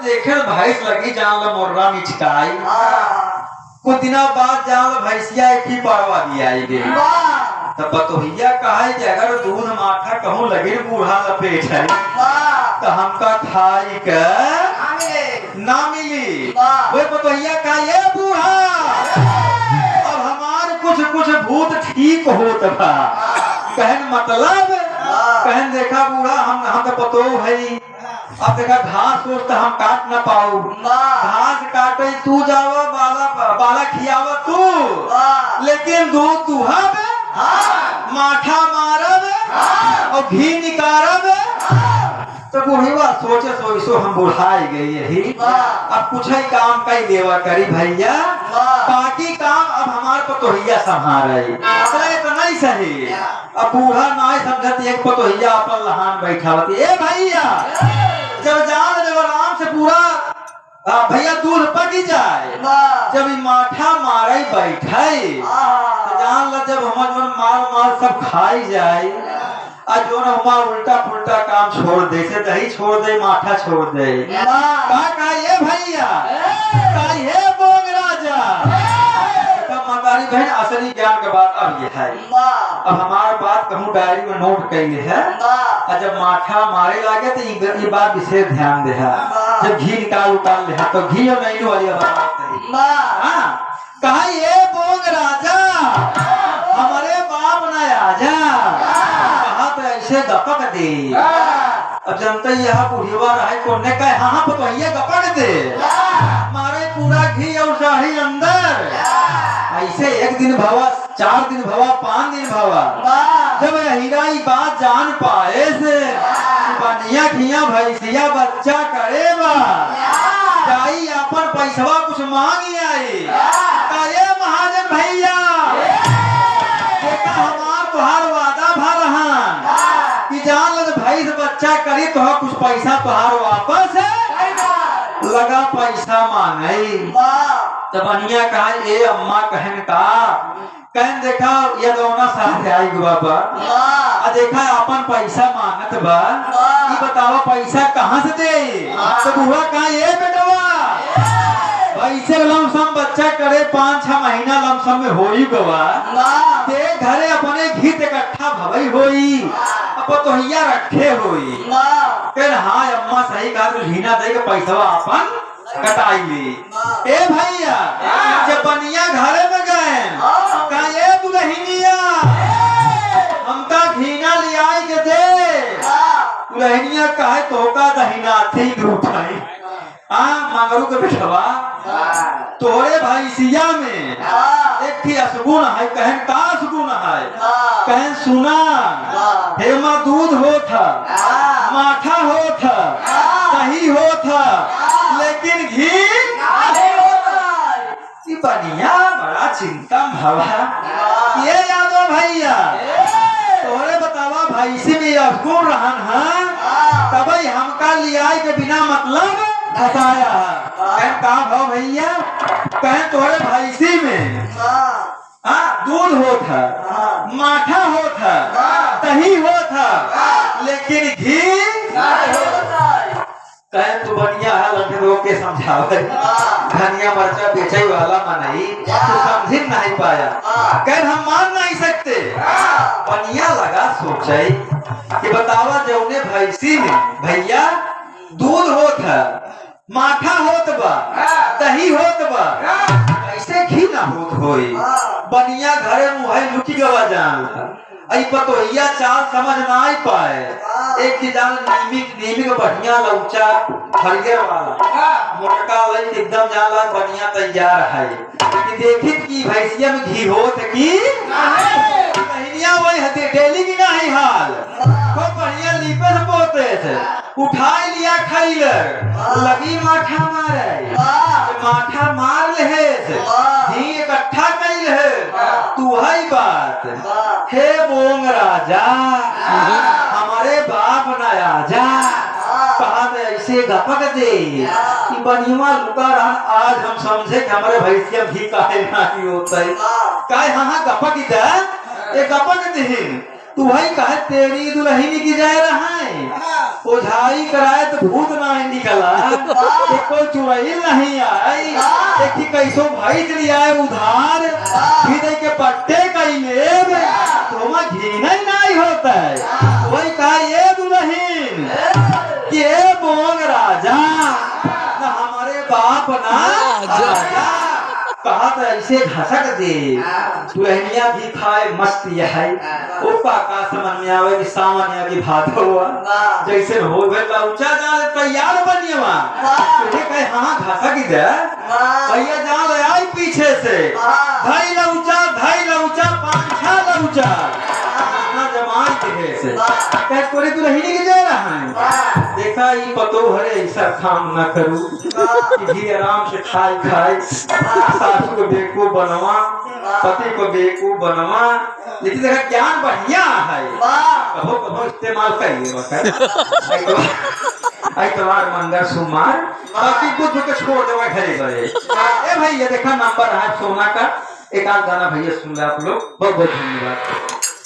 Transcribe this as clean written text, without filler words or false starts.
देखे भैंस लगी जान ला मोर्रा मिचकाई। कुछ दिनों बाद जान ला भैंसिया एक ही पड़वा दिया गे। तब बतोहिया कहा कि अगर दूध माठा कहूँ लगे बूढ़ा लपेट है तो हमका खाई के ना मिली। वो बतोहिया कहा ये बूढ़ा अब हमारे कुछ भूत ठीक होत बा। कहन मतलब कहन देखा बूढ़ा हम तो पतो है। अब देखा घास फूस तो हम काट न पाऊ। घास काटे तू जावा बाला खियावा तू लेकिन दूध दुहब माठा मारब और घी निकारब। तो बुढ़ीवा सोचे सोचो हम बुढ़ाई गई यही अब कुछ ही काम कई देवा करी भैया बाकी काम अब हमारे पतोहिया संभाल रही तो नहीं सही। अब बूढ़ा नहीं समझती एक पतोहिया अपन लहान बैठा होती ए भैया जब जान जब आराम से पूरा भैया दूध पक जाए जब माठा मारे बैठे तो जान ला जब हमारे माल सब खाई जाए आज जो ना हमारा उल्टा पुल्टा काम छोड़ दे से दही छोड़ दे माठा छोड़ दे का ये भैया का ये बोंग राजा तब मातारी बहन असली ज्ञान का बात अब ये है। अब हमारा बात कहूँ डायरी में नोट कैले है और जब माठा मारे लगे तो ये बात विशेष ध्यान दे है। जब घी निकाल ले तो घी और नहीं वाली बात कहा ये बोंग राजा हमारे बाप न आजा तो ऐसे गपक दे। अब जनता यह बुढ़ीवा रहे कोने का हाँ तो ये गपक दे मारे पूरा घी और शाही अंदर ऐसे एक दिन भवा 4 दिन भवा 5 दिन भवा जब हीरा बात जान पाए से बनिया खिया भैंसिया बच्चा करेगा जाई अपन पैसवा कुछ मांगी आई ये महाजन भैया हमार तुहार वादा भर कि जान लग भैंस बच्चा करी तो कुछ पैसा तुहार वापस लगा पैसा मांगे। तो बनिया कहा ये अम्मा कहन का कहन देखा ये दोनों साथ आई बाबा देखा अपन पैसा मांगत बा ये बताओ पैसा कहाँ से दे। तो बुआ कहा ये बेटवा ऐसे लमसम बच्चा करे 5-6 महीना लमसम में होई गवा ते घरे अपने घीत इकट्ठा भवई होई अब तोहिया रखे होई फिर हाँ अम्मा सही कहा तो घीना दे के पैसा अपन कटाई ली। ए भैया जब बनिया घरे में गए कहा ये दुल्हनिया हमका घीना ले आई के दे। दुल्हनिया कहे तो का दहीना थी उठाई मंगरू के बिठवा तोरे भैंसिया में एक थी असगुन है कहन का असगुन है कहन सुना हेमा दूध होता माठा होता दही होता लेकिन घी बनिया बड़ा चिंता भवा ये यादव भैया तोरे बतावा भैंसी में असगुन रहन है तब हमका लिया के बिना मतलब बताया कहन का भाव भैया कहन तोरे भैंसी में दूध होता माठा होता दही होता लेकिन घी कहन तू बनिया है लंठे के समझावे धनिया मरचा बेचे वाला मनई तो समझ नहीं पाया कहन हम मान नहीं सकते। बनिया लगा सोचे कि बतावा जौने भैंसी में भैया दूध होता माठा होत बा दही होत बा ऐसे घी ना होत होई। बनिया घरे मुहे लुकी गवा जान आई पतोहिया चाल समझ ना आई पाए एक की जान नीमी का बढ़िया लौचा हरियर वाला मोटका लई एकदम जाला बढ़िया तैयार है कि देखी कि भैंसिया में घी होत की कहिनिया वही हते डेली की नहीं हाल खूब बढ़िया लीपे से पोते थे उठाई लिया खैल लगी माठा मारे माठा मार ले घी इकट्ठा कैल है तू है बात हे बोंग राजा हमारे बाप न आजा कहा ऐसे गपक दे कि बनिया लुका रहा आज हम समझे कि हमारे भैंसिया भी काहे नहीं होता है काहे हाँ गपक दे ये गपक दे तू भाई कहे तेरी दुल्हन की जाए रहा है ओझाई कराए तो भूत नहीं निकला कोई चुड़ैल नहीं आई देखी कैसो भाई चली आए उधार घी के पट्टे कई लेब तो घीना ही नहीं होता है वही कहा ये दुल्हन ये बोंग राजा न हमारे बाप ना राजा कहा तो ऐसे घसक दे दुल्हनिया भी खाए मस्त यह ओपा का समझ में आवे कि सामान्य की भात हुआ जैसे हो गए लौचा जाल तैयार बनिए तुझे कहे हाँ घसक दे भैया जाल आई पीछे से धाई लौचा पांछा लौचा जमाई के से कह तोरे दुल्हनी के जा रहा है देखा ये पतो हरे ऐसा काम न करूं कि भी आराम से खाए सासू को बेकूफ बनवा पति को बेकूफ बनवा लेकिन देखा ज्ञान बढ़िया है कहो इस्तेमाल करिए तुम्हार मंगल सोमवार बाकी बुद्ध को छोड़ दो घरे घरे ए भैया देखा नंबर है सोना का एक आध गाना भैया सुन रहे आप लोग बहुत बहुत धन्यवाद।